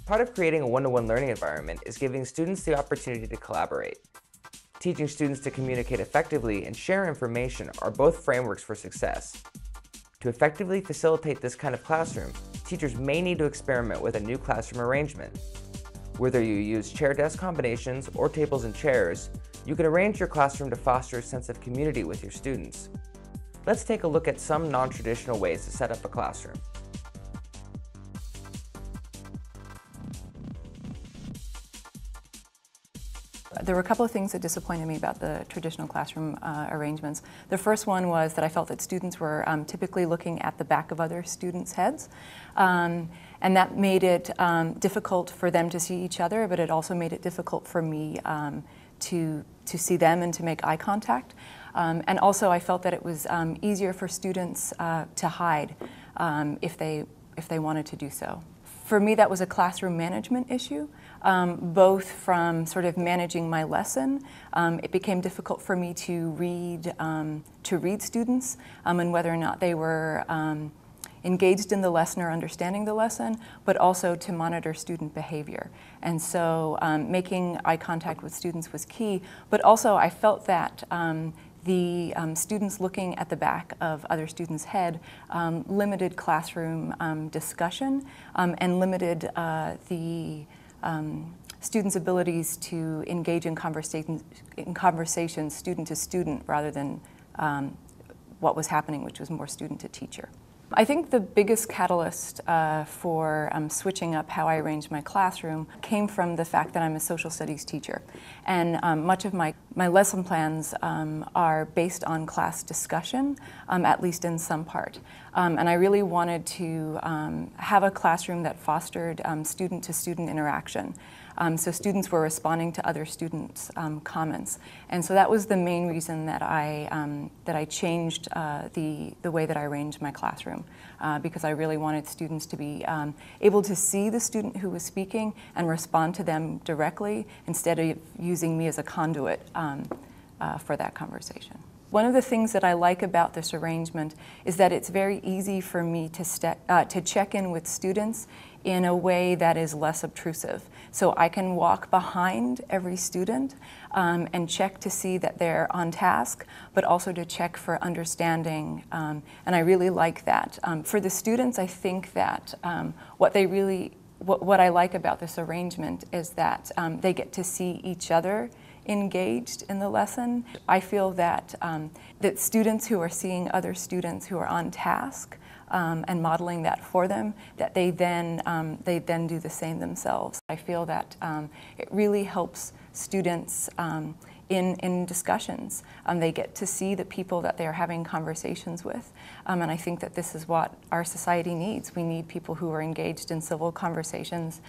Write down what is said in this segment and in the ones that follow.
Part of creating a one-to-one learning environment is giving students the opportunity to collaborate. Teaching students to communicate effectively and share information are both frameworks for success. To effectively facilitate this kind of classroom, teachers may need to experiment with a new classroom arrangement. Whether you use chair-desk combinations or tables and chairs, you can arrange your classroom to foster a sense of community with your students. Let's take a look at some non-traditional ways to set up a classroom. There were a couple of things that disappointed me about the traditional classroom arrangements. The first one was that I felt that students were typically looking at the back of other students' heads. And that made it difficult for them to see each other, but it also made it difficult for me to see them and to make eye contact. And also I felt that it was easier for students to hide if they wanted to do so. For me, that was a classroom management issue, both from sort of managing my lesson. It became difficult for me to read students and whether or not they were engaged in the lesson or understanding the lesson, but also to monitor student behavior. And so making eye contact with students was key, but also I felt that the students looking at the back of other students' head limited classroom discussion and limited the students' abilities to engage in conversations student to student rather than what was happening, which was more student to teacher. I think the biggest catalyst for switching up how I arranged my classroom came from the fact that I'm a social studies teacher. And much of my lesson plans are based on class discussion, at least in some part. And I really wanted to have a classroom that fostered student-to-student interaction. So students were responding to other students' comments. And so that was the main reason that I changed the way that I arranged my classroom, because I really wanted students to be able to see the student who was speaking and respond to them directly instead of using me as a conduit for that conversation. One of the things that I like about this arrangement is that it's very easy for me to check in with students in a way that is less obtrusive. So I can walk behind every student and check to see that they're on task, but also to check for understanding, and I really like that. For the students, I think that what I like about this arrangement is that they get to see each other engaged in the lesson. I feel that that students who are seeing other students who are on task and modeling that for them, that they then do the same themselves. I feel that it really helps students in discussions. They get to see the people that they're having conversations with, and I think that this is what our society needs. We need people who are engaged in civil conversations,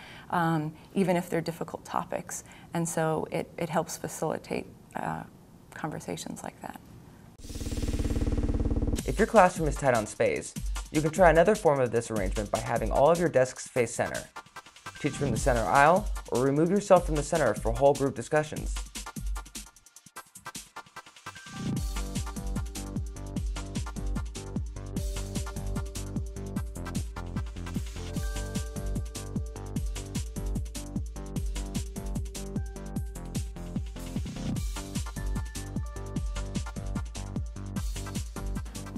even if they're difficult topics, and so it helps facilitate conversations like that. If your classroom is tight on space, you can try another form of this arrangement by having all of your desks face center. Teach from the center aisle, or remove yourself from the center for whole group discussions.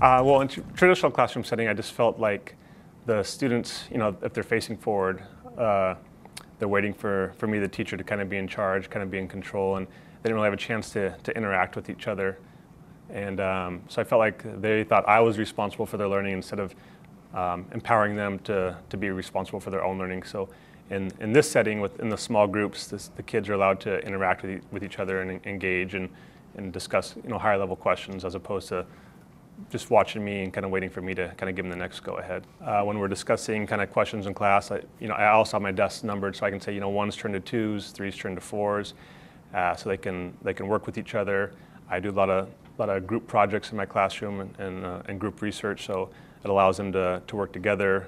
Well, in traditional classroom setting, I just felt like the students, if they're facing forward, they're waiting for me, the teacher, to kind of be in charge, kind of be in control, and they didn't really have a chance to interact with each other. And so I felt like they thought I was responsible for their learning instead of empowering them to be responsible for their own learning. So in this setting, in the small groups, the kids are allowed to interact with each other and engage and discuss higher level questions, as opposed to just watching me and kind of waiting for me to kind of give them the next go ahead. When we're discussing kind of questions in class, I also have my desks numbered, so I can say, 1's turned to 2's, 3's turned to 4's, so they can work with each other. I do a lot of group projects in my classroom and group research, so it allows them to work together.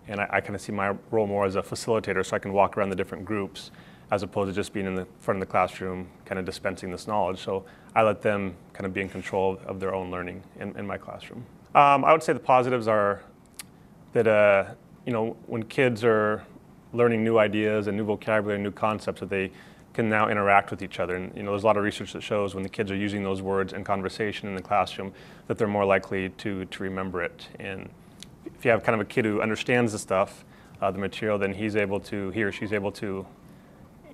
And I kind of see my role more as a facilitator, so I can walk around the different groups as opposed to just being in the front of the classroom kind of dispensing this knowledge. So I let them kind of be in control of their own learning in my classroom. I would say the positives are that when kids are learning new ideas and new vocabulary, new concepts that they can now interact with each other. And there's a lot of research that shows when the kids are using those words in conversation in the classroom that they're more likely to remember it. And if you have kind of a kid who understands the stuff, the material, then he or she's able to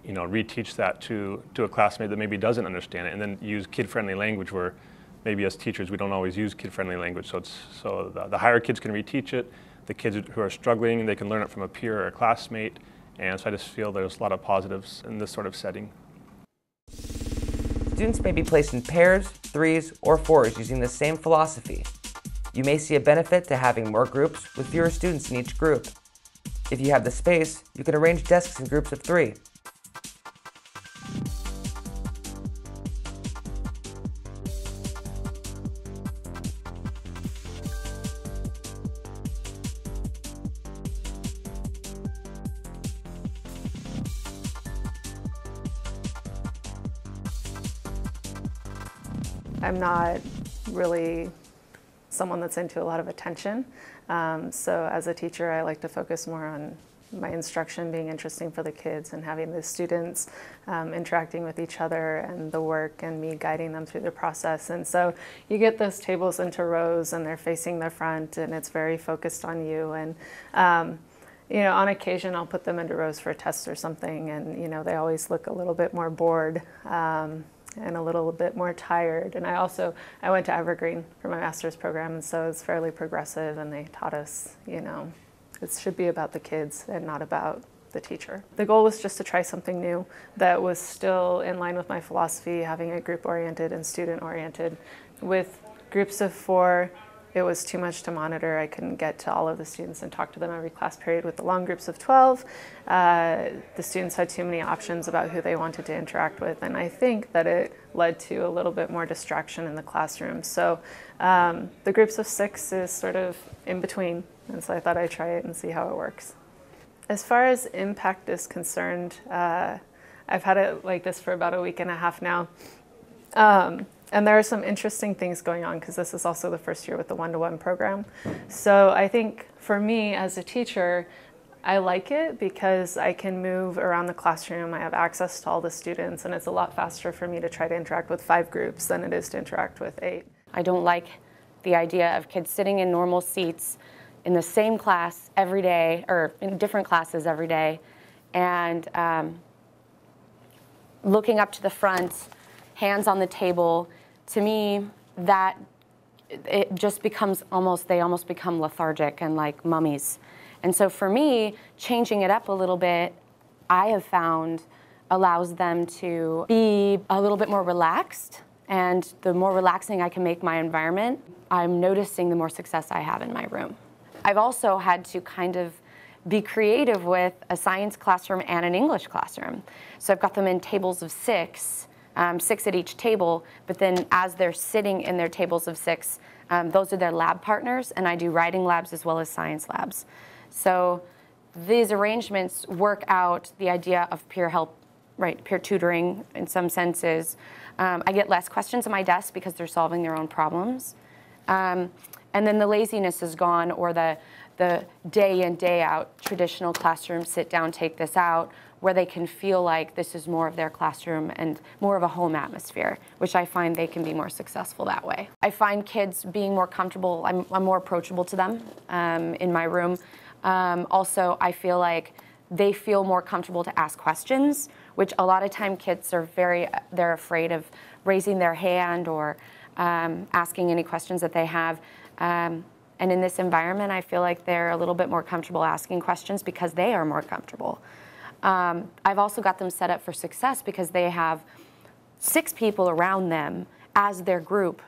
reteach that to a classmate that maybe doesn't understand it, and then use kid-friendly language where maybe as teachers we don't always use kid-friendly language. So the higher kids can reteach it, the kids who are struggling, they can learn it from a peer or a classmate, and so I just feel there's a lot of positives in this sort of setting. Students may be placed in pairs, threes, or fours using the same philosophy. You may see a benefit to having more groups with fewer students in each group. If you have the space, you can arrange desks in groups of 3. I'm not really someone that's into a lot of attention. So as a teacher, I like to focus more on my instruction being interesting for the kids and having the students interacting with each other and the work and me guiding them through the process. And so you get those tables into rows and they're facing the front and it's very focused on you. And on occasion I'll put them into rows for a test or something and they always look a little bit more bored. And a little bit more tired. And I went to Evergreen for my master's program, and so it's fairly progressive, and they taught us, it should be about the kids and not about the teacher. The goal was just to try something new that was still in line with my philosophy, having it group-oriented and student-oriented. With groups of 4, it was too much to monitor. I couldn't get to all of the students and talk to them every class period. With the long groups of 12, the students had too many options about who they wanted to interact with, and I think that it led to a little bit more distraction in the classroom. So the groups of 6 is sort of in between, and so I thought I'd try it and see how it works. As far as impact is concerned, I've had it like this for about a week and a half now. And there are some interesting things going on because this is also the first year with the one-to-one program. So I think for me as a teacher, I like it because I can move around the classroom. I have access to all the students, and it's a lot faster for me to try to interact with 5 groups than it is to interact with 8. I don't like the idea of kids sitting in normal seats in the same class every day, or in different classes every day, and looking up to the front, hands on the table. To me, that it just becomes they almost become lethargic and like mummies. And so for me, changing it up a little bit, I have found allows them to be a little bit more relaxed. And the more relaxing I can make my environment, I'm noticing the more success I have in my room. I've also had to kind of be creative with a science classroom and an English classroom. So I've got them in tables of 6. 6 at each table, but then as they're sitting in their tables of 6, those are their lab partners, and I do writing labs as well as science labs. So these arrangements work out the idea of peer help, right, peer tutoring in some senses. I get less questions at my desk because they're solving their own problems. And then the laziness is gone, or the day in, day out traditional classroom sit down, take this out, where they can feel like this is more of their classroom and more of a home atmosphere, which I find they can be more successful that way. I find kids being more comfortable, I'm more approachable to them in my room. Also, I feel like they feel more comfortable to ask questions, which a lot of time kids are they're afraid of raising their hand or asking any questions that they have. And in this environment, I feel like they're a little bit more comfortable asking questions because they are more comfortable. I've also got them set up for success because they have 6 people around them as their group,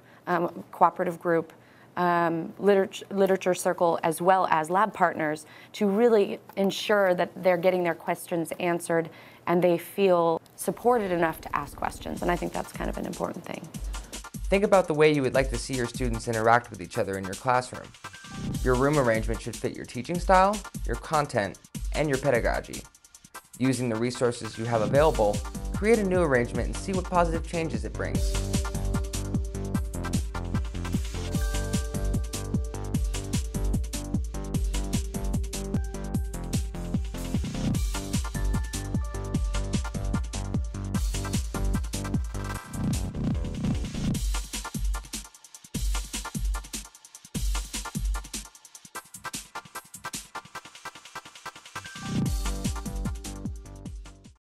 cooperative group, literature circle, as well as lab partners, to really ensure that they're getting their questions answered and they feel supported enough to ask questions. And I think that's kind of an important thing. Think about the way you would like to see your students interact with each other in your classroom. Your room arrangement should fit your teaching style, your content, and your pedagogy. Using the resources you have available, create a new arrangement and see what positive changes it brings.